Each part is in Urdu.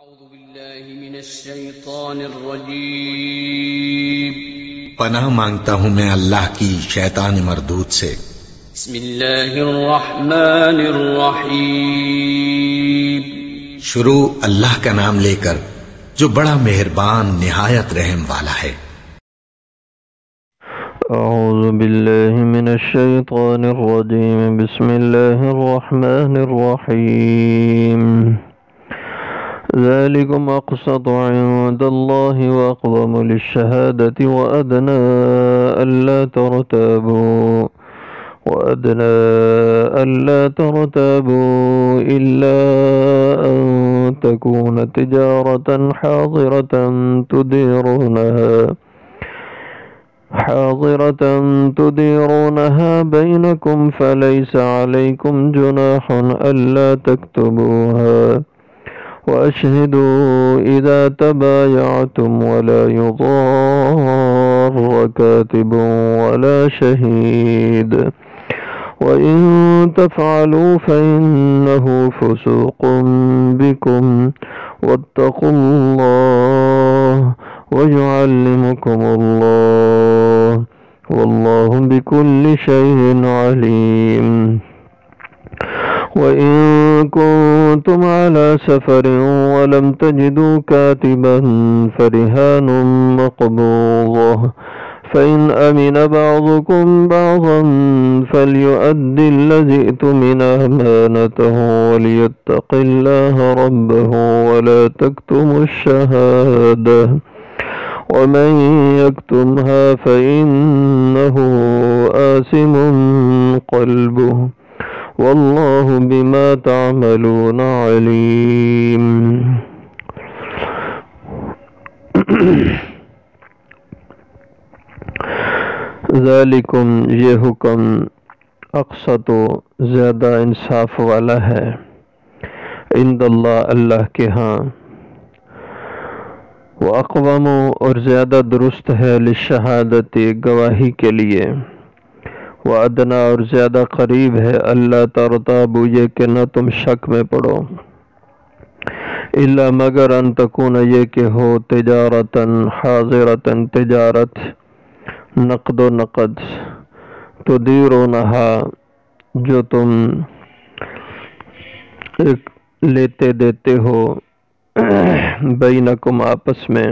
أعوذ بالله من الشيطان الرجيم پناہ مانگتا ہوں میں اللہ کی شیطان مردود سے۔ بسم الله الرحمن الرحيم شروع اللہ کا نام لے کر جو بڑا مہربان نہایت رحم والا ہے۔ اعوذ باللہ من الشیطان الرجیم بسم اللہ الرحمن الرحیم ذلكم أقسط عند الله وأقوم للشهادة وأدنى ألا ترتابوا إلا أن تكون تجارة حاضرة تديرونها بينكم فليس عليكم جناح ألا تكتبوها وأشهدوا إذا تبايعتم ولا يضار كاتب ولا شهيد وإن تفعلوا فإنه فسوق بكم واتقوا الله ويعلمكم الله والله بكل شيء عليم وإن كنتم على سفر ولم تجدوا كاتبا فرهان مقبوضة فإن أمن بعضكم بعضا فليؤدي الذي اؤتمن أمانته وليتق الله ربه ولا تكتموا الشهادة ومن يكتمها فإنه آثم قلبه واللہ بما تعملون علیم۔ ذالکم یہ حکم اقسط زیادہ انصاف والا ہے، عند اللہ اللہ کے ہاں، واقوم اور زیادہ درست ہے، للشہادت گواہی کے لیے، وَأَدْنَا اور زیادہ قریب ہے، اللہ ترتابو یہ کہ نہ تم شک میں پڑو، الا مگر ان تکون یہ کہ ہو تجارتاً حاضرتاً تجارت نقد و نقد، تدیرونہا جو تم لیتے دیتے ہو، بینکم آپس میں،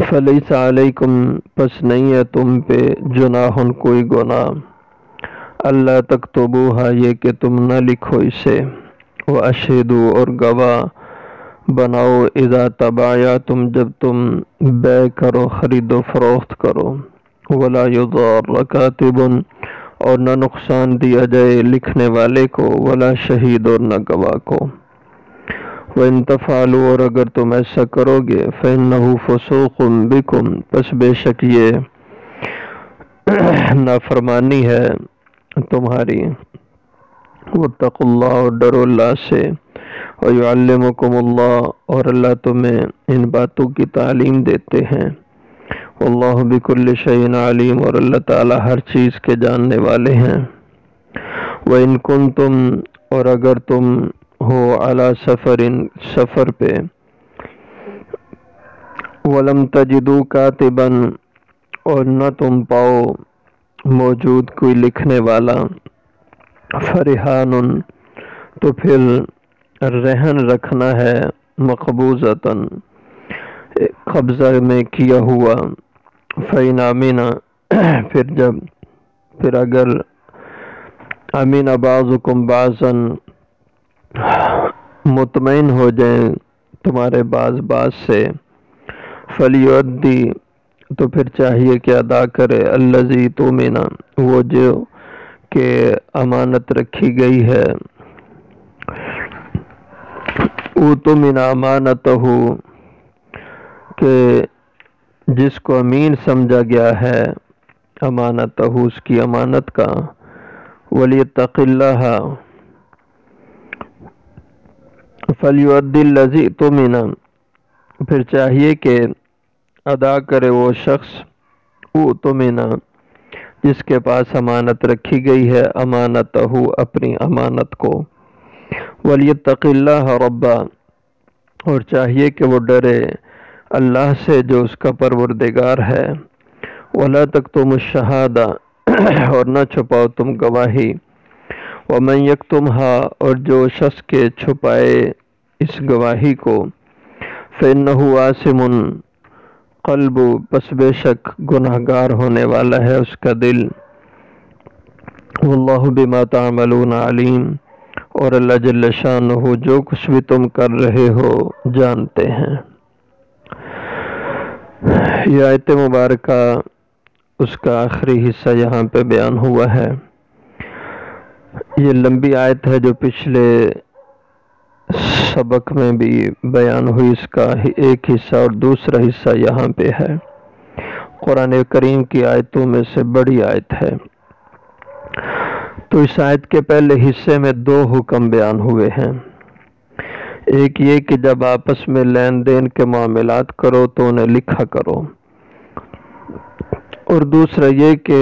فلیس علیکم پس نہیں ہے تم پہ جناح کوئی گناہ، اللہ تکتبوہا یہ کہ تم نہ لکھو اسے، واشہدوا اور گواہ بناؤ، اذا تبایعتم جب تم بیع کرو خرید و فروخت کرو، ولا یضار کاتب اور نہ نقصان دیا جائے لکھنے والے کو، ولا شہید اور نہ گواہ کو، وَإِن تَفْعَلُوا اور اگر تم ایسا کرو گے فَإِنَّهُ فُسُوقٌ بِكُمْ پس بے شک یہ نافرمانی ہے تمہاری، وَاتَّقُوا اللَّهَ اور ڈرو اللہ سے، وَيُعَلِّمُكُمُ اللَّهُ اور اللہ تمہیں ان باتوں کی تعلیم دیتے ہیں، وَاللَّهُ بِكُلِّ شَيْءٍ عَلِيمٌ اور اللہ تعالی ہر چیز کے جاننے والے ہیں، وَإِن كُنتُمْ اور اگر تم ہو علی سفر پہ، ولم تجدوا کاتبا اور نہ تم پاؤ موجود کوئی لکھنے والا، فرہان تو پھر رہن رکھنا ہے، مقبوضۃ قبضہ میں کیا ہوا، فإن امن پھر اگر امن بعضکم بعضا مطمئن ہو جائیں تمہارے بعض سے، فلیؤدی تو پھر چاہیے کہ ادا کرے، الذی اؤتمن وہ جو کہ امانت رکھی گئی ہے، اؤتمن امانتہ کہ جس کو امین سمجھا گیا ہے، امانتہ اس کی امانت کا، ولیتق اللہ فلیؤدی الذی اؤتمن پھر چاہیے کہ ادا کرے وہ شخص اؤتمن جس کے پاس امانت رکھی گئی ہے، امانتہ اپنی امانت کو، وَلْيَتَّقِ اللَّهَ رَبَّا اور چاہیے کہ وہ ڈرے اللہ سے جو اس کا پروردگار ہے۔ وَلَا تَكْتُمُوا الشَّهَادَةَ اور نہ چھپاؤ تم گواہی۔ وَمَنْ يَكْتُمْهَا اور جو شخص کے چھپائے اس گواہی کو، فَإِنَّهُ آثِمٌ قلب پس بے شک گناہگار ہونے والا ہے اس کا دل۔ واللہ بما تعملون علیم اور اللہ جل شانہ جو کچھ بھی تم کر رہے ہو جانتے ہیں۔ یہ آیت مبارکہ اس کا آخری حصہ یہاں پہ بیان ہوا ہے۔ یہ لمبی آیت ہے جو پچھلے سبق میں بھی بیان ہوئی، اس کا ایک حصہ اور دوسرا حصہ یہاں پہ ہے۔ قرآن کریم کی آیتوں میں سے بڑی آیت ہے۔ تو اس آیت کے پہلے حصے میں دو حکم بیان ہوئے ہیں۔ ایک یہ کہ جب آپس میں لین دین کے معاملات کرو تو انہیں لکھا کرو، اور دوسرا یہ کہ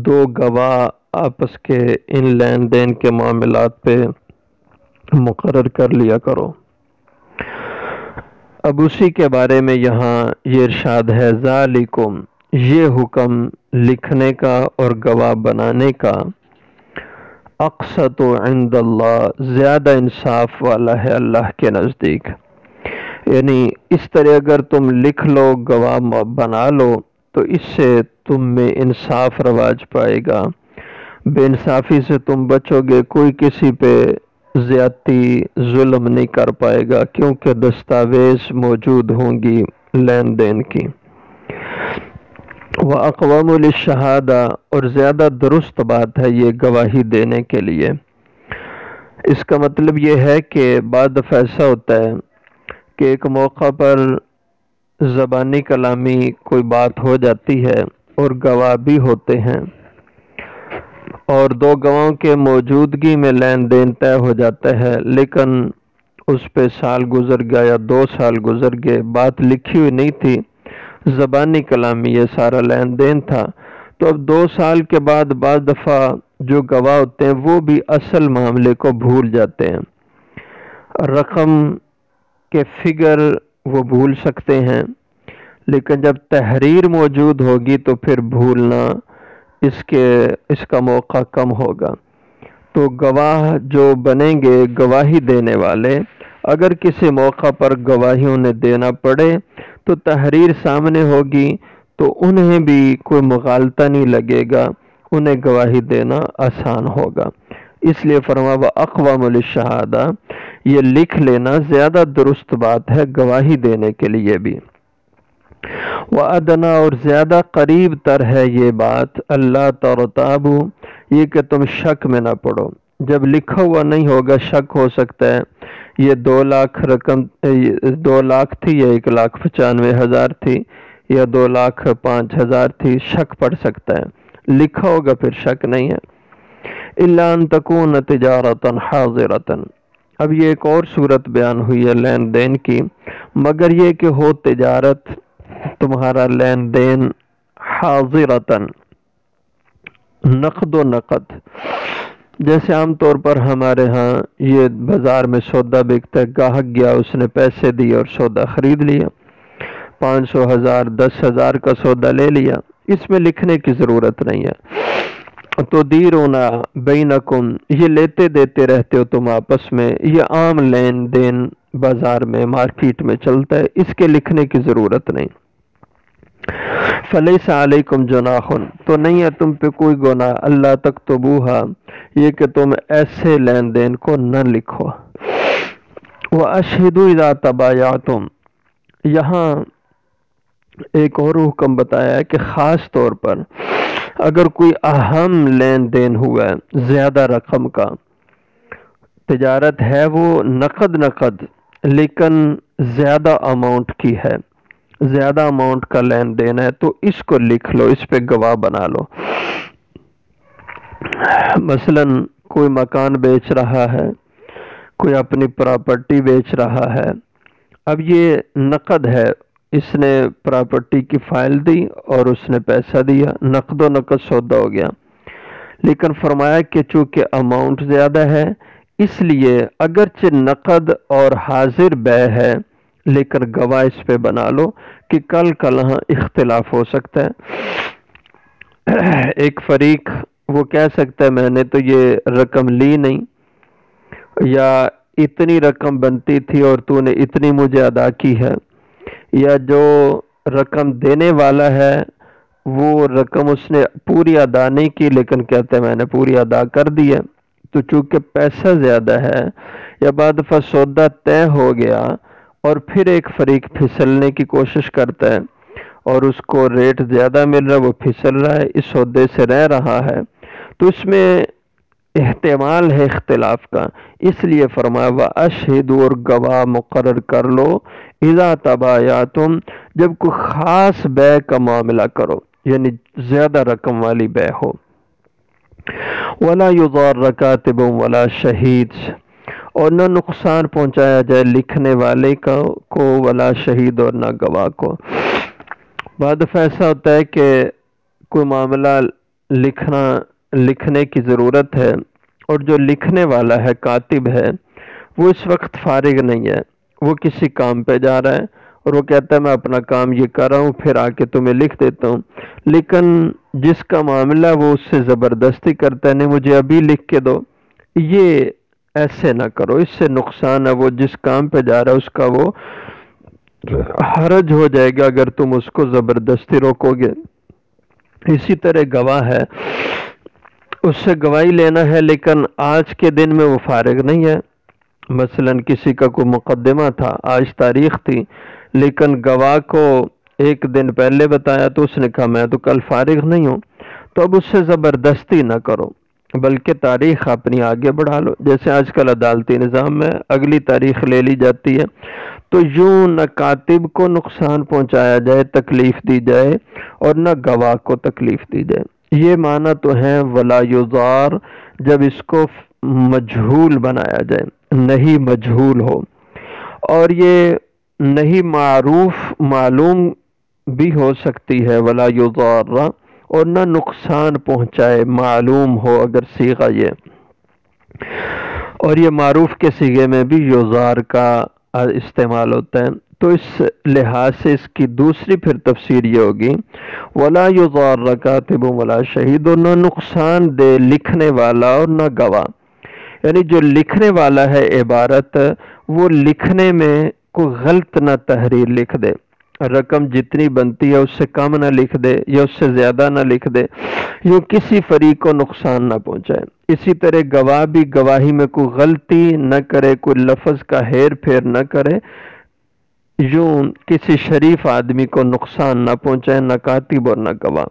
دو گواہ آپس کے ان لین دین کے معاملات پہ مقرر کر لیا کرو۔ اب اسی کے بارے میں یہاں یہ ارشاد ہے، ذالکم یہ حکم لکھنے کا اور گواہ بنانے کا، اقسط عند اللہ زیادہ انصاف والا ہے اللہ کے نزدیک۔ یعنی اس طرح اگر تم لکھ لو، گواہ بنا لو، تو اس سے تم میں انصاف رواج پائے گا، بے انصافی سے تم بچو گے، کوئی کسی پہ زیادتی ظلم نہیں کر پائے گا، کیونکہ دستاویز موجود ہوں گی لین دین کی۔ وَأَقْوَمُ لِلشَّهَادَةِ اور زیادہ درست بات ہے یہ گواہی دینے کے لیے۔ اس کا مطلب یہ ہے کہ بعد دفعہ ایسا ہوتا ہے کہ ایک موقع پر زبانی کلامی کوئی بات ہو جاتی ہے اور گواہ بھی ہوتے ہیں، اور دو گواہوں کے موجودگی میں لین دین طے ہو جاتا ہے، لیکن اس پہ سال گزر گیا یا 2 سال گزر گئے، بات لکھی ہوئی نہیں تھی، زبانی کلامی یہ سارا لین دین تھا، تو اب 2 سال کے بعد بعض دفعہ جو گواہ ہوتے ہیں وہ بھی اصل معاملے کو بھول جاتے ہیں، رقم کے فگر وہ بھول سکتے ہیں، لیکن جب تحریر موجود ہوگی تو پھر بھولنا اس کا موقع کم ہوگا۔ تو گواہ جو بنیں گے، گواہی دینے والے، اگر کسی موقع پر گواہی انہیں دینا پڑے تو تحریر سامنے ہوگی تو انہیں بھی کوئی مغالطہ نہیں لگے گا، انہیں گواہی دینا آسان ہوگا۔ اس لیے فرمایا وَأَقْوَمُ لِلشَّهَادَةِ یہ لکھ لینا زیادہ درست بات ہے گواہی دینے کے لیے بھی۔ وَأَدْنَىٰ اور زیادہ قریب تر ہے یہ بات، اللہ ترتابوا یہ کہ تم شک میں نہ پڑو۔ جب لکھا ہوا نہیں ہوگا شک ہو سکتا ہے، یہ 2 لاکھ رقم 2 لاکھ تھی یا 1,95,000 تھی یا 2,05,000 تھی، شک پڑ سکتا ہے، لکھا ہوگا پھر شک نہیں ہے۔ إِلَّا أَن تَكُونَ تِجَارَةً حَاضِرَةً اب یہ ایک اور صورت بیان ہوئی ہے لین دین کی، مگر یہ کہ ہو تجارت تمہارا لین دین حاضرتاً نقد و نقد، جیسے عام طور پر ہمارے ہاں یہ بازار میں سودا بکتا ہے، گاہک گیا اس نے پیسے دیے اور سودا خرید لیا، 500 1000 10,000 کا سودا لے لیا، اس میں لکھنے کی ضرورت نہیں ہے۔ تو دیرونا بینکم یہ لیتے دیتے رہتے ہو تم آپس میں، یہ عام لین دین بازار میں مارکیٹ میں چلتا ہے، اس کے لکھنے کی ضرورت نہیں۔ فلیس علیکم جناح تو نہیں ہے تم پہ کوئی گناہ، اللہ تکتبوها یہ کہ تم ایسے لین دین کو نہ لکھو۔ واشہدوا اذا تبایعتم یہاں ایک اور حکم بتایا ہے کہ خاص طور پر اگر کوئی اہم لین دین ہوا ہے زیادہ رقم کا، تجارت ہے وہ نقد لیکن زیادہ اماؤنٹ کی ہے، زیادہ اماؤنٹ کا لین دین ہے، تو اس کو لکھ لو، اس پہ گواہ بنا لو۔ مثلا کوئی مکان بیچ رہا ہے، کوئی اپنی پراپرٹی بیچ رہا ہے، اب یہ نقد ہے، اس نے پراپرٹی کی فائل دی اور اس نے پیسہ دیا، نقد و نقد سودا ہو گیا، لیکن فرمایا کہ چونکہ اماؤنٹ زیادہ ہے اس لیے اگرچہ نقد اور حاضر بے ہے لیکن گواہ اس پہ بنا لو کہ کل کلہاں اختلاف ہو سکتا ہے۔ ایک فریق وہ کہہ سکتا ہے میں نے تو یہ رقم لی نہیں، یا اتنی رقم بنتی تھی اور تو نے اتنی مجھے ادا کی ہے، یا جو رقم دینے والا ہے وہ رقم اس نے پوری ادا نہیں کی لیکن کہتے ہیں میں نے پوری ادا کر دی ہے۔ تو چونکہ پیسہ زیادہ ہے یا بعد دفعہ سودا طے ہو گیا اور پھر ایک فریق پھسلنے کی کوشش کرتا ہے اور اس کو ریٹ زیادہ مل رہا ہے، وہ پھسل رہا ہے، اس سودے سے رہ رہا ہے، تو اس میں احتمال ہے اختلاف کا، اس لیے فرمایا وَأَشْهِدُوا اور گواہ مقرر کر لو اذا تبایعتم جب کوئی خاص بے کا معاملہ کرو، یعنی زیادہ رقم والی بے ہو۔ وَلَا يُضَارَّ كَاتِبٌ وَلَا شَهِيدٌ اور نہ نقصان پہنچایا جائے لکھنے والے کو ولا شہید اور نہ گواہ کو۔ بعد ایسا ہوتا ہے کہ کوئی معاملہ لکھنے کی ضرورت ہے اور جو لکھنے والا ہے کاتب ہے وہ اس وقت فارغ نہیں ہے، وہ کسی کام پہ جا رہا ہے اور وہ کہتا ہے میں اپنا کام یہ کر رہا ہوں پھر آ کے تمہیں لکھ دیتا ہوں، لیکن جس کا معاملہ وہ اس سے زبردستی کرتا ہے نہیں مجھے ابھی لکھ کے دو، یہ ایسے نہ کرو، اس سے نقصان ہے، وہ جس کام پہ جا رہا ہے اس کا وہ حرج ہو جائے گا اگر تم اس کو زبردستی روکو گے۔ اسی طرح گواہ ہے، اس سے گواہی لینا ہے لیکن آج کے دن میں وہ فارغ نہیں ہے، مثلا کسی کا کوئی مقدمہ تھا، آج تاریخ تھی لیکن گواہ کو ایک دن پہلے بتایا تو اس نے کہا میں تو کل فارغ نہیں ہوں، تو اب اس سے زبردستی نہ کرو بلکہ تاریخ اپنی آگے بڑھا لو، جیسے آج کل عدالتی نظام میں اگلی تاریخ لے لی جاتی ہے، تو یوں نہ کاتب کو نقصان پہنچایا جائے، تکلیف دی جائے اور نہ گواہ کو تکلیف دی جائے۔ یہ معنی تو ہے ولا یضار جب اس کو مجہول بنایا جائے، نہیں مجہول ہو، اور یہ نہیں معروف معلوم بھی ہو سکتی ہے ولا یضار اور نہ نقصان پہنچائے معلوم ہو اگر صیغہ یہ، اور یہ معروف کے صیغے میں بھی یضار کا استعمال ہوتا ہے، تو اس لحاظ سے اس کی دوسری پھر تفسیر یہ ہوگی ولا یضار کاتب ولا شہید اور نہ نقصان دے لکھنے والا اور نہ گواہ، یعنی جو لکھنے والا ہے عبارت وہ لکھنے میں کوئی غلط نہ تحریر لکھ دے، رقم جتنی بنتی ہے اس سے کم نہ لکھ دے یا اس سے زیادہ نہ لکھ دے، یوں کسی فریق کو نقصان نہ پہنچائے۔ اسی طرح گواہ بھی گواہی میں کوئی غلطی نہ کرے، کوئی لفظ کا ہیر پھیر نہ کرے، یوں کسی شریف آدمی کو نقصان نہ پہنچائے، نہ کاتب اور نہ گواہ۔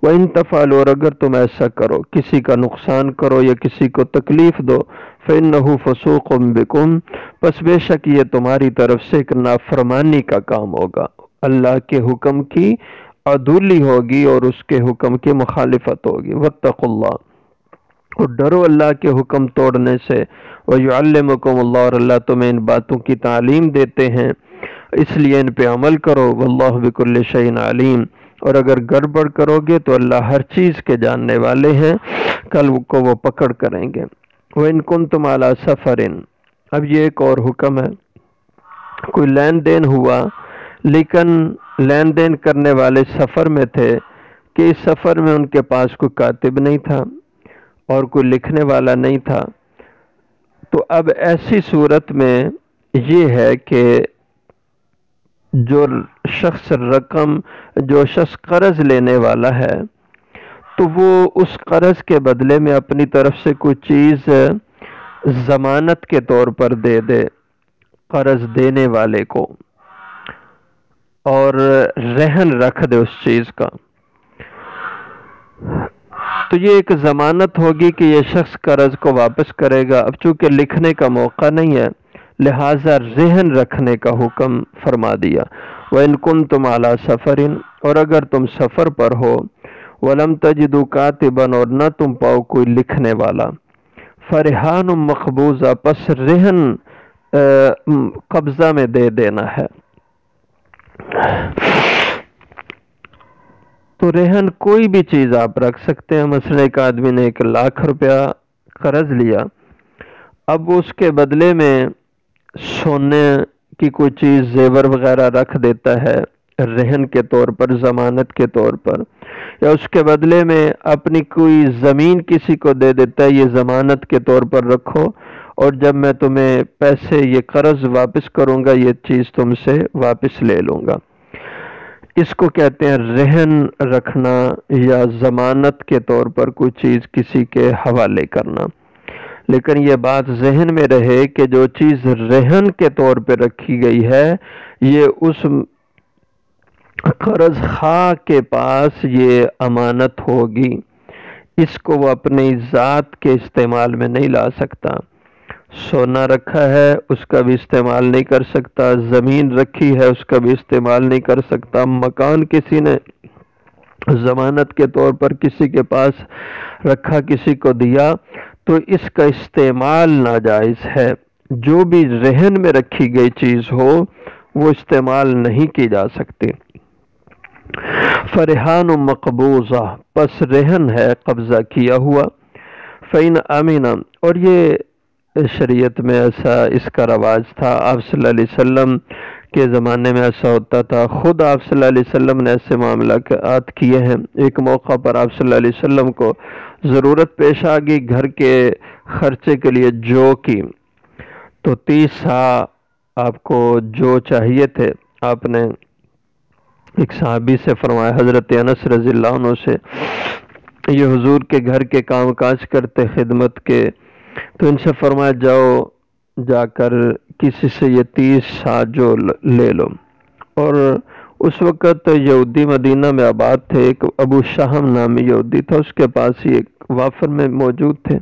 وَإِن تَفْعَلُوا اور اگر تم ایسا کرو، کسی کا نقصان کرو یا کسی کو تکلیف دو، فَإِنَّهُ فَسُوقٌ بِكُمْ پس بے شک یہ تمہاری طرف سے ایک نافرمانی کا کام ہوگا، اللہ کے حکم کی عدولی ہوگی اور اس کے حکم کی مخالفت ہوگی۔ وَاتَّقُوا اللَّهَ اور ڈرو اللہ کے حکم توڑنے سے، وَيُعَلِّمُكُمُ اللَّهُ اور اللہ تمہیں ان باتوں کی تعلیم دیتے ہیں اس لیے ان پہ عمل کرو، وَاللَّهُ بِكُلِّ شَيْءٍ عَلِيمٌ اور اگر گڑبڑ کرو گے تو اللہ ہر چیز کے جاننے والے ہیں، کل کو وہ پکڑ کریں گے۔ وَإِن كُنتُمْ عَلَى سَفَرٍ اب یہ ایک اور حکم ہے، کوئی لین دین ہوا لیکن لین دین کرنے والے سفر میں تھے کہ اس سفر میں ان کے پاس کوئی کاتب نہیں تھا اور کوئی لکھنے والا نہیں تھا، تو اب ایسی صورت میں یہ ہے کہ جو شخص قرض لینے والا ہے تو وہ اس قرض کے بدلے میں اپنی طرف سے کوئی چیز ضمانت کے طور پر دے دے قرض دینے والے کو اور رہن رکھ دے اس چیز کا، تو یہ ایک ضمانت ہوگی کہ یہ شخص قرض کو واپس کرے گا۔ اب چونکہ لکھنے کا موقع نہیں ہے لہٰذا رہن رکھنے کا حکم فرما دیا۔ وَإِن كُنتُمْ عَلَى سَفَرٍ اور اگر تم سفر پر ہو، وَلَمْ تَجِدُوا كَاتِبًا اور نہ تم پاؤ کوئی لکھنے والا، فَرِحَانٌ مَقْبُوضَةٌ پس رہن قبضہ میں دے دینا ہے۔ تو رہن کوئی بھی چیز آپ رکھ سکتے ہیں، مثلا ایک آدمی نے 1,00,000 روپیہ قرض لیا اب وہ اس کے بدلے میں سونے کی کوئی چیز زیور وغیرہ رکھ دیتا ہے رہن کے طور پر، ضمانت کے طور پر، یا اس کے بدلے میں اپنی کوئی زمین کسی کو دے دیتا ہے، یہ ضمانت کے طور پر رکھو اور جب میں تمہیں پیسے یہ قرض واپس کروں گا یہ چیز تم سے واپس لے لوں گا۔ اس کو کہتے ہیں رہن رکھنا یا ضمانت کے طور پر کوئی چیز کسی کے حوالے کرنا۔ لیکن یہ بات ذہن میں رہے کہ جو چیز رہن کے طور پہ رکھی گئی ہے یہ اس قرض خواہ کے پاس یہ امانت ہوگی، اس کو وہ اپنی ذات کے استعمال میں نہیں لا سکتا۔ سونا رکھا ہے اس کا بھی استعمال نہیں کر سکتا، زمین رکھی ہے اس کا بھی استعمال نہیں کر سکتا، مکان کسی نے ضمانت کے طور پر کسی کے پاس رکھا، کسی کو دیا، تو اس کا استعمال ناجائز ہے۔ جو بھی رہن میں رکھی گئی چیز ہو وہ استعمال نہیں کی جا سکتی۔ فرحان مقبوضہ، پس رہن ہے قبضہ کیا ہوا، فین امین، اور یہ شریعت میں ایسا اس کا رواج تھا، آپ صلی اللہ علیہ وسلم کے زمانے میں ایسا ہوتا تھا، خود آپ صلی اللہ علیہ وسلم نے ایسے معاملات کیے ہیں۔ ایک موقع پر آپ صلی اللہ علیہ وسلم کو ضرورت پیش آ گئی گھر کے خرچے کے لیے جو کی، تو 30 سا آپ کو جو چاہیے تھے، آپ نے ایک صحابی سے فرمایا، حضرت انس رضی اللہ عنہ سے، یہ حضور کے گھر کے کام کاج کرتے خدمت کے، تو ان سے فرمایا جاؤ جا کر کسی سے یہ 30 سا جو لے لو۔ اور اس وقت یہودی مدینہ میں آباد تھے، ایک ابو شہم نامی یہودی تھا، اس کے پاس ہی ایک وافر میں موجود تھے،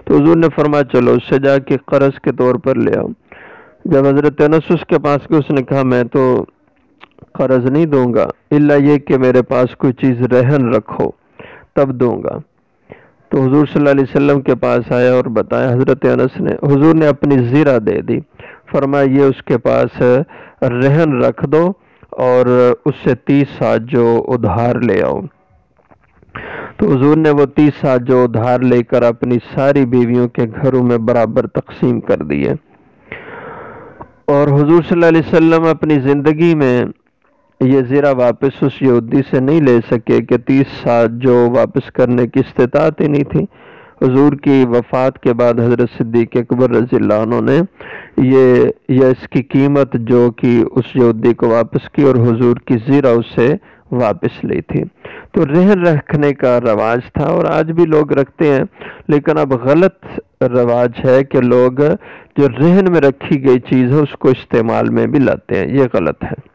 تو حضور نے فرمایا چلو اس سے جا کے قرض کے طور پر لے آؤ۔ جب حضرت انس اس کے پاس گئے، اس نے کہا میں تو قرض نہیں دوں گا الا یہ کہ میرے پاس کوئی چیز رہن رکھو تب دوں گا۔ تو حضور صلی اللہ علیہ وسلم کے پاس آیا اور بتایا حضرت انس نے، حضور نے اپنی زیرہ دے دی، فرمایا یہ اس کے پاس رہن رکھ دو اور اس سے 30 سا جو ادھار لے آؤ۔ تو حضور نے وہ 30 سا جو ادھار لے کر اپنی ساری بیویوں کے گھروں میں برابر تقسیم کر دیے، اور حضور صلی اللہ علیہ وسلم اپنی زندگی میں یہ زیرہ واپس اس یہودی سے نہیں لے سکے کہ 30 سا جو واپس کرنے کی استطاعت ہی نہیں تھی۔ حضور کی وفات کے بعد حضرت صدیق اکبر رضی اللہ عنہ نے یہ اس کی قیمت جو کی اس یہودی کو واپس کی اور حضور کی زیرہ اس سے واپس لی تھی۔ تو رہن رکھنے کا رواج تھا اور آج بھی لوگ رکھتے ہیں، لیکن اب غلط رواج ہے کہ لوگ جو رہن میں رکھی گئی چیز ہے اس کو استعمال میں بھی لاتے ہیں، یہ غلط ہے۔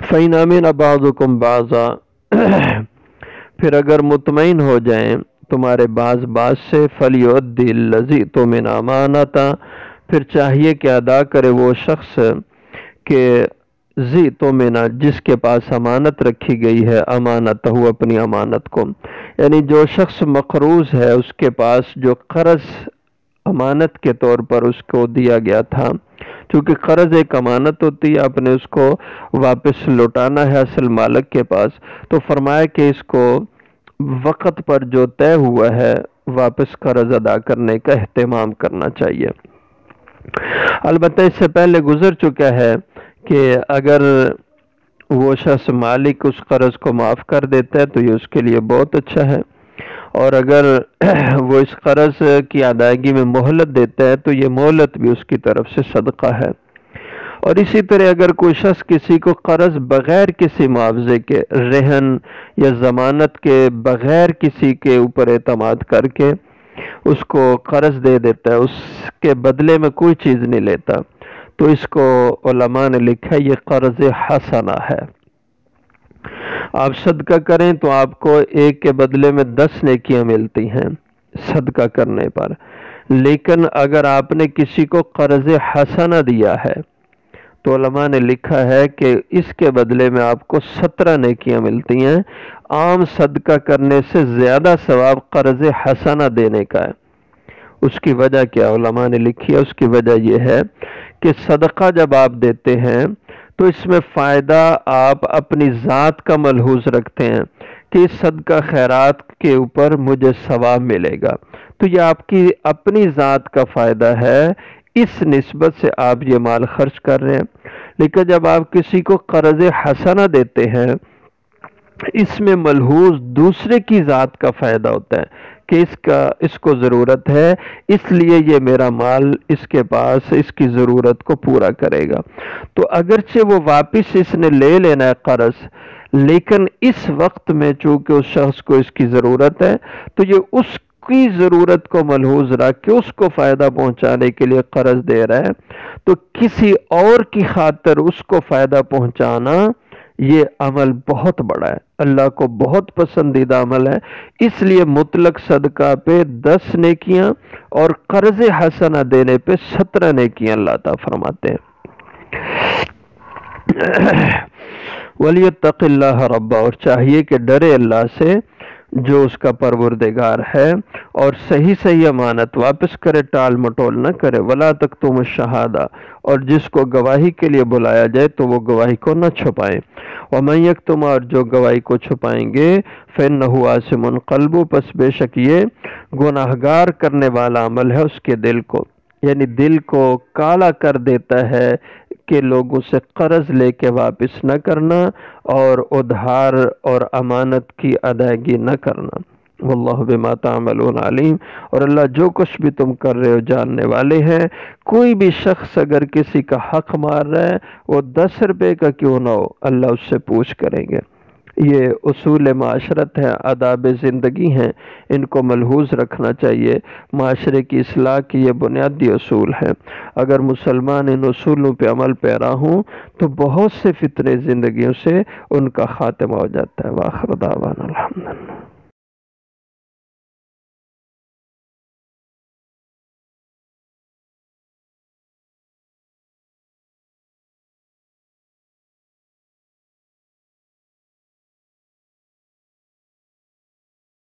فَإِنْ أَمِنَ بَعْضُكُمْ بَعْضًا، پھر اگر مطمئن ہو جائیں تمہارے بعض سے، فَلْيُؤَدِّ الَّذِي اؤْتُمِنَ أَمَانَتَهُ، پھر چاہیے کہ ادا کرے وہ شخص کہ ذی اؤْتُمِنَ، جس کے پاس امانت رکھی گئی ہے، امانتہ، اپنی امانت کو، یعنی جو شخص مقروض ہے اس کے پاس جو قرض امانت کے طور پر اس کو دیا گیا تھا، چونکہ قرض ایک امانت ہوتی ہے، آپ نے اس کو واپس لوٹانا ہے اصل مالک کے پاس، تو فرمایا کہ اس کو وقت پر جو طے ہوا ہے واپس قرض ادا کرنے کا اہتمام کرنا چاہیے۔ البتہ اس سے پہلے گزر چکا ہے کہ اگر وہ شخص مالک اس قرض کو معاف کر دیتا ہے تو یہ اس کے لیے بہت اچھا ہے، اور اگر وہ اس قرض کی ادائیگی میں مہلت دیتا ہے تو یہ مہلت بھی اس کی طرف سے صدقہ ہے۔ اور اسی طرح اگر کوئی شخص کسی کو قرض بغیر کسی معاوضے کے، رہن یا ضمانت کے، بغیر کسی کے اوپر اعتماد کر کے اس کو قرض دے دیتا ہے، اس کے بدلے میں کوئی چیز نہیں لیتا، تو اس کو علماء نے لکھا ہے یہ قرض حسنہ ہے۔ آپ صدقہ کریں تو آپ کو ایک کے بدلے میں 10 نیکیاں ملتی ہیں صدقہ کرنے پر، لیکن اگر آپ نے کسی کو قرض حسنہ دیا ہے تو علماء نے لکھا ہے کہ اس کے بدلے میں آپ کو 17 نیکیاں ملتی ہیں۔ عام صدقہ کرنے سے زیادہ ثواب قرض حسنہ دینے کا ہے۔ اس کی وجہ کیا علماء نے لکھی ہے؟ اس کی وجہ یہ ہے کہ صدقہ جب آپ دیتے ہیں تو اس میں فائدہ آپ اپنی ذات کا ملحوظ رکھتے ہیں کہ اس صدقہ خیرات کے اوپر مجھے ثواب ملے گا، تو یہ آپ کی اپنی ذات کا فائدہ ہے، اس نسبت سے آپ یہ مال خرچ کر رہے ہیں۔ لیکن جب آپ کسی کو قرض حسنہ دیتے ہیں، اس میں ملحوظ دوسرے کی ذات کا فائدہ ہوتا ہے کہ اس کو ضرورت ہے، اس لیے یہ میرا مال اس کے پاس اس کی ضرورت کو پورا کرے گا۔ تو اگرچہ وہ واپس اس نے لے لینا ہے قرض، لیکن اس وقت میں چونکہ اس شخص کو اس کی ضرورت ہے، تو یہ اس کی ضرورت کو ملحوظ رکھ کے اس کو فائدہ پہنچانے کے لیے قرض دے رہا ہے۔ تو کسی اور کی خاطر اس کو فائدہ پہنچانا یہ عمل بہت بڑا ہے، اللہ کو بہت پسندیدہ عمل ہے۔ اس لیے مطلق صدقہ پہ 10 نیکیاں اور قرض حسنہ دینے پہ 17 نیکیاں اللہ تعالیٰ فرماتے ہیں۔ وَلْيَتَّقِ اللَّهَ رَبَّهُ، اور چاہیے کہ ڈرے اللہ سے جو اس کا پروردگار ہے، اور صحیح صحیح امانت واپس کرے، ٹال مٹول نہ کرے۔ وَلَا تَكْتُمُوا الشَّهَادَةَ، اور جس کو گواہی کے لیے بلایا جائے تو وہ گواہی کو نہ چھپائیں۔ وَمَن يَكْتُمْ، اور جو گواہی کو چھپائیں گے، فَإِنَّهُ آثِمٌ قَلْبُهُ، پس بے شک یہ گناہگار کرنے والا عمل ہے اس کے دل کو، یعنی دل کو کالا کر دیتا ہے کہ لوگوں سے قرض لے کے واپس نہ کرنا اور ادھار اور امانت کی ادائیگی نہ کرنا۔ واللہ بما تعملون علیم، اور اللہ جو کچھ بھی تم کر رہے ہو جاننے والے ہیں۔ کوئی بھی شخص اگر کسی کا حق مار رہا ہے، وہ 10 روپے کا کیوں نہ ہو، اللہ اس سے پوچھ کریں گے۔ یہ اصول معاشرت ہیں، آداب زندگی ہیں، ان کو ملحوظ رکھنا چاہیے۔ معاشرے کی اصلاح کی یہ بنیادی اصول ہیں۔ اگر مسلمان ان اصولوں پہ عمل پیرا ہوں تو بہت سے فتنے زندگیوں سے ان کا خاتمہ ہو جاتا ہے۔ وآخر دعوانا الحمدللہ۔